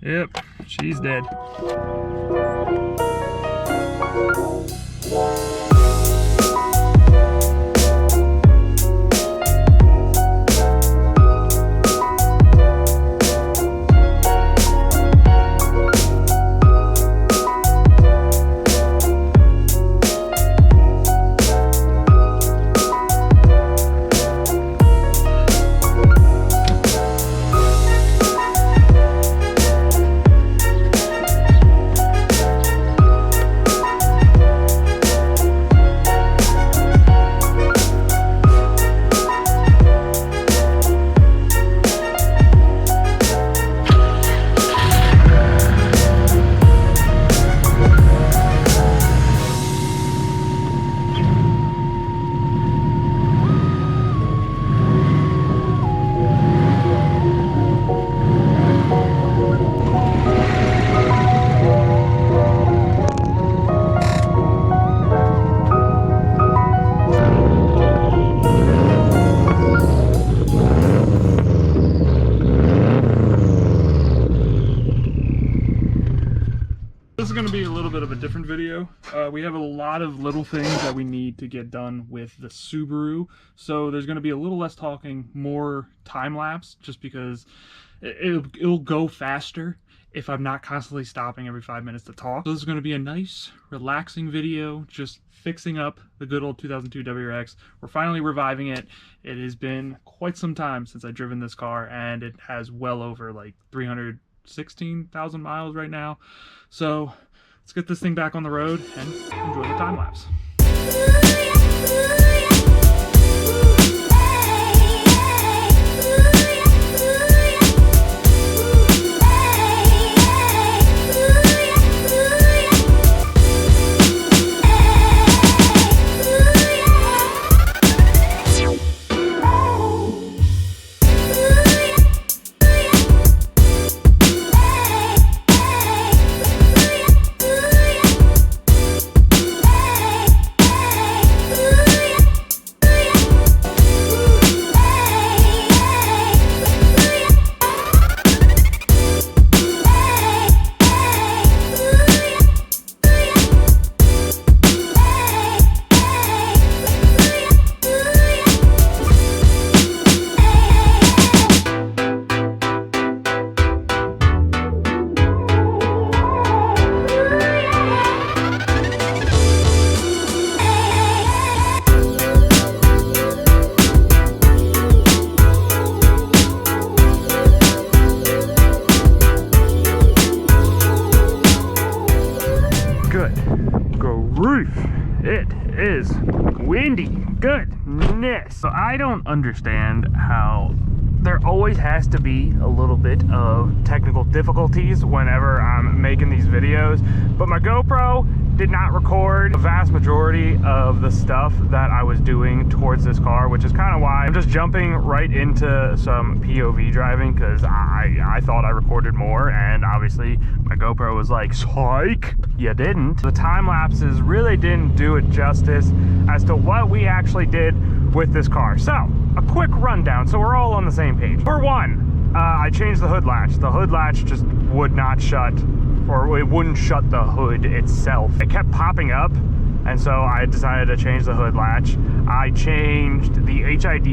Yep, she's dead. This is going to be a little bit of a different video. We have a lot of little things that we need to get done with the Subaru, so there's going to be a little less talking, more time-lapse, just because it'll go faster if I'm not constantly stopping every 5 minutes to talk. So this is going to be a nice, relaxing video, just fixing up the good old 2002 WRX. We're finally reviving it. It has been quite some time since I've driven this car, and it has well over like 316,000 miles right now. So let's get this thing back on the road and enjoy the time lapse. It is windy goodness. So I don't understand how there always has to be a little bit of technical difficulties whenever I'm making these videos, but my GoPro did not record the vast majority of the stuff that I was doing towards this car, which is kind of why I'm just jumping right into some POV driving, because I thought I recorded more, and obviously my GoPro was like, psych, you didn't. The time lapses really didn't do it justice as to what we actually did with this car. So a quick rundown so we're all on the same page. For one, I changed the hood latch. The hood latch just would not shut, or it wouldn't shut the hood itself. It kept popping up, and so I decided to change the hood latch. I changed the HID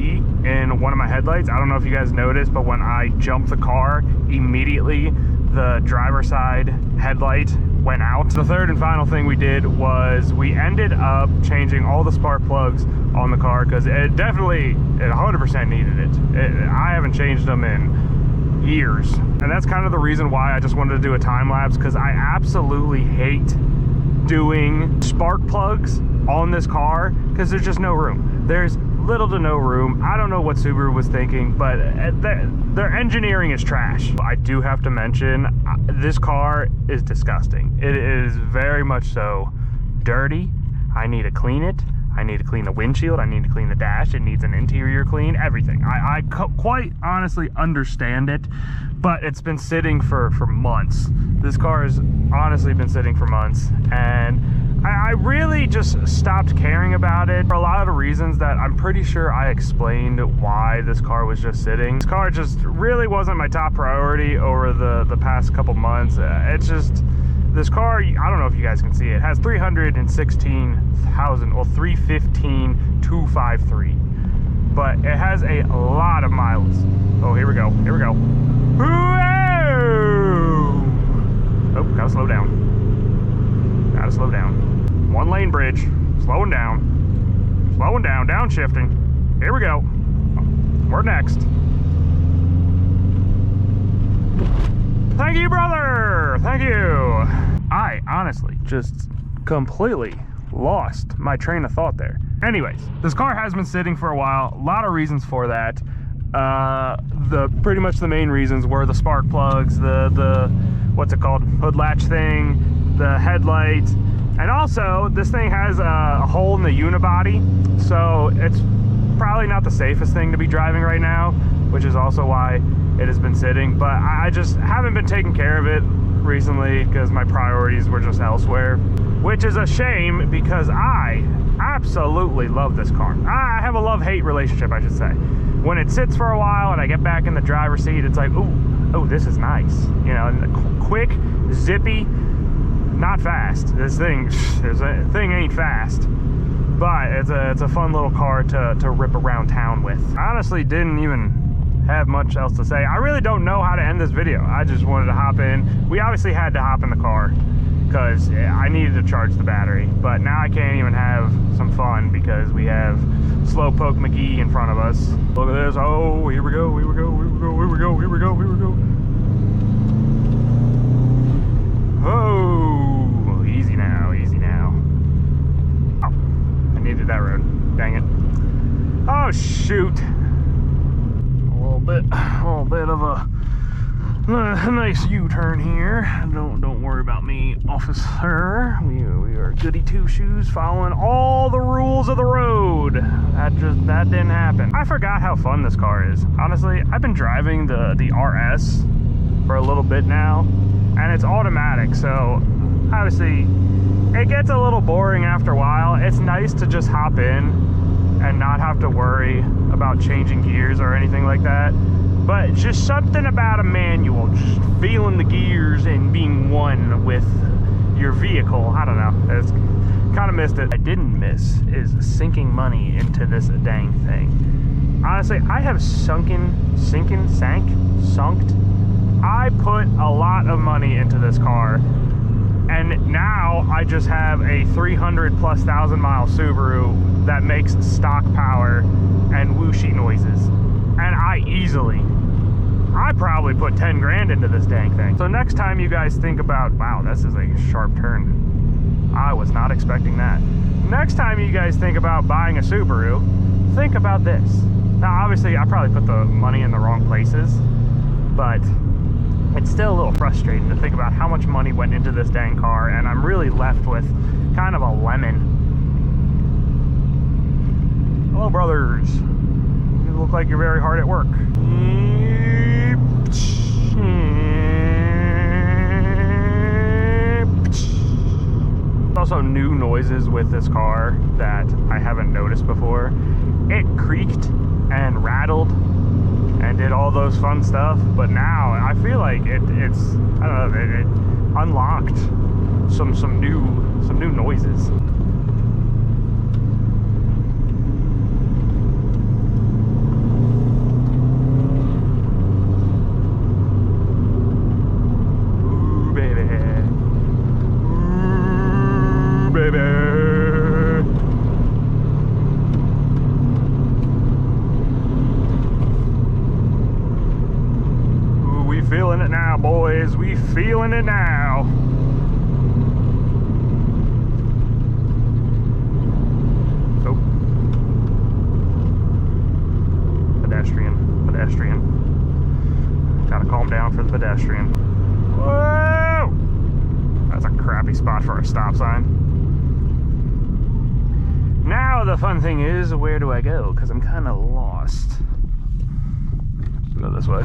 in one of my headlights. I don't know if you guys noticed, but when I jumped the car, immediately the driver's side headlight went out. The third and final thing we did was we ended up changing all the spark plugs on the car, because it 100% needed it. I haven't changed them in years, and that's kind of the reason why I just wanted to do a time lapse, because I absolutely hate doing spark plugs on this car because there's just no room. There's little to no room. I don't know what Subaru was thinking, but their engineering is trash. I do have to mention, this car is disgusting. It is very much so dirty. I need to clean it. I need to clean the windshield. I need to clean the dash. It needs an interior clean, everything. I quite honestly understand it, but it's been sitting for months. This car has honestly been sitting for months, and I really just stopped caring about it for a lot of the reasons that I'm pretty sure I explained why this car was just sitting. This car just really wasn't my top priority over the past couple months. It's just, this car, I don't know if you guys can see it, has 316,000, well 315,253. But it has a lot of miles. Oh, here we go, here we go. Whoa! Oh, gotta slow down. Gotta slow down. One lane bridge, slowing down, downshifting. Here we go. We're next. Thank you, brother. Thank you. I honestly just completely lost my train of thought there. Anyways, this car has been sitting for a while. A lot of reasons for that. Pretty much the main reasons were the spark plugs, the what's it called, hood latch thing, the headlights. And also, this thing has a hole in the unibody, so it's probably not the safest thing to be driving right now, which is also why it has been sitting. But I just haven't been taking care of it recently because my priorities were just elsewhere, which is a shame because I absolutely love this car. I have a love-hate relationship, I should say. When it sits for a while and I get back in the driver's seat, it's like, oh, this is nice. You know, quick, zippy, not fast. This thing ain't fast, but it's a fun little car to rip around town with. I honestly didn't even have much else to say. I really don't know how to end this video. I just wanted to hop in. We obviously had to hop in the car because I needed to charge the battery, but now I can't even have some fun because we have Slowpoke McGee in front of us. Look at this. Oh, here we go, here we go, here we go, here we go, here we go, here we go. Oh, easy now, easy now. Oh, I needed that road. Dang it. Oh, shoot. A little bit of a nice U-turn here. Don't worry about me, officer. We are goody two-shoes, following all the rules of the road. That didn't happen. I forgot how fun this car is. Honestly, I've been driving the RS for a little bit now, and it's automatic, so obviously it gets a little boring after a while. It's nice to just hop in and not have to worry about changing gears or anything like that. But just something about a manual, just feeling the gears and being one with your vehicle. I don't know, it's kind of missed it. I didn't miss is sinking money into this dang thing. Honestly, I have sunked. I put a lot of money into this car, and now I just have a 300,000+ mile Subaru that makes stock power and whooshy noises. And I probably put 10 grand into this dang thing. So next time you guys think about, wow, this is a sharp turn. I was not expecting that. Next time you guys think about buying a Subaru, think about this. Now, obviously, I probably put the money in the wrong places, but it's still a little frustrating to think about how much money went into this dang car, and I'm really left with kind of a lemon. Hello, brothers. You look like you're very hard at work. Also, new noises with this car that I haven't noticed before. It creaked and rattled and did all those fun stuff, but now I feel like it's I don't know, it unlocked some new noises. Feeling it now, boys. We feeling it now. Oh. Pedestrian. Gotta calm down for the pedestrian. Whoa! That's a crappy spot for a stop sign. Now the fun thing is, where do I go? Because I'm kind of lost. Let's go this way.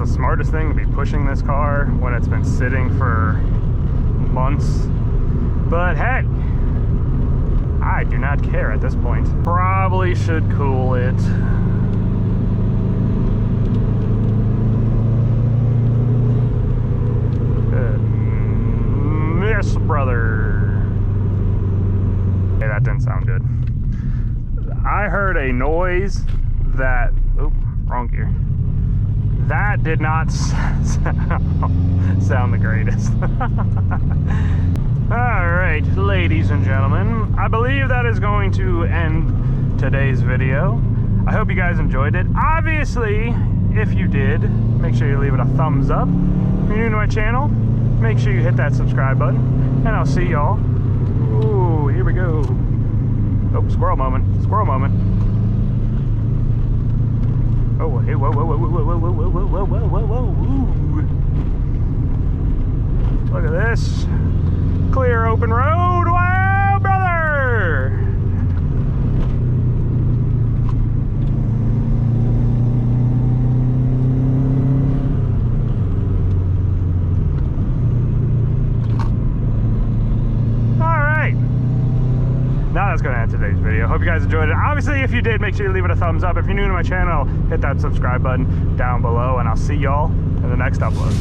it's the smartest thing to be pushing this car when it's been sitting for months. But hey, I do not care at this point. Probably should cool it. Yes, brother. Hey, that didn't sound good. I heard a noise that, oop, wrong gear. That did not sound the greatest. All right, ladies and gentlemen, I believe that is going to end today's video. I hope you guys enjoyed it. Obviously, if you did, make sure you leave it a thumbs up. If you're new to my channel, make sure you hit that subscribe button, and I'll see y'all. Ooh, here we go. Oh, squirrel moment, squirrel moment. Oh, hey, whoa, whoa, whoa, whoa, whoa, whoa, whoa, whoa, whoa, whoa, whoa, whoa, ooh. Look at this. Clear open road. Wow, brother! Now that's going to end today's video. Hope you guys enjoyed it. Obviously, if you did, make sure you leave it a thumbs up. If you're new to my channel, hit that subscribe button down below, and I'll see y'all in the next upload.